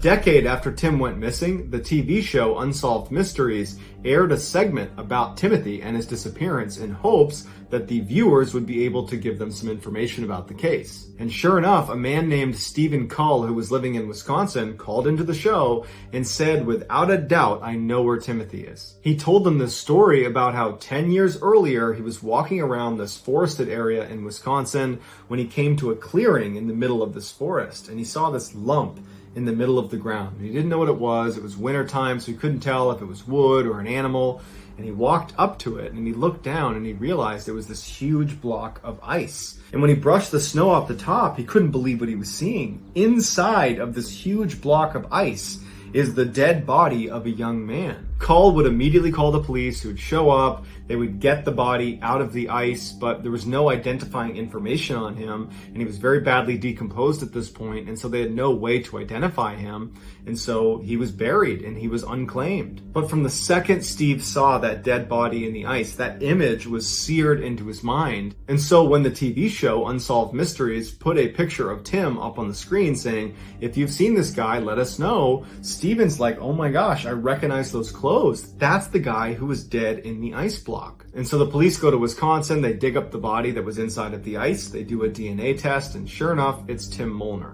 decade after Tim went missing, the TV show Unsolved Mysteries aired a segment about Timothy and his disappearance in hopes that the viewers would be able to give them some information about the case. And sure enough, a man named Stephen Cull, who was living in Wisconsin, called into the show and said, "Without a doubt, I know where Timothy is." He told them this story about how 10 years earlier, he was walking around this forested area in Wisconsin when he came to a clearing in the middle of this forest, and he saw this lump in the middle of the ground. He didn't know what it was. It was winter time, so he couldn't tell if it was wood or an animal. And he walked up to it and he looked down and he realized it was this huge block of ice. And when he brushed the snow off the top, he couldn't believe what he was seeing. Inside of this huge block of ice is the dead body of a young man. Cull would immediately call the police, who would show up. They would get the body out of the ice, but there was no identifying information on him, and he was very badly decomposed at this point, and so they had no way to identify him, and so he was buried and he was unclaimed. But from the second Steve saw that dead body in the ice, that image was seared into his mind. And so when the TV show Unsolved Mysteries put a picture of Tim up on the screen saying, "If you've seen this guy, let us know," Steven's like, "Oh my gosh, I recognize those clothes. That's the guy who was dead in the ice block." And so the police go to Wisconsin, they dig up the body that was inside of the ice, they do a DNA test, and sure enough, it's Tim Molnar.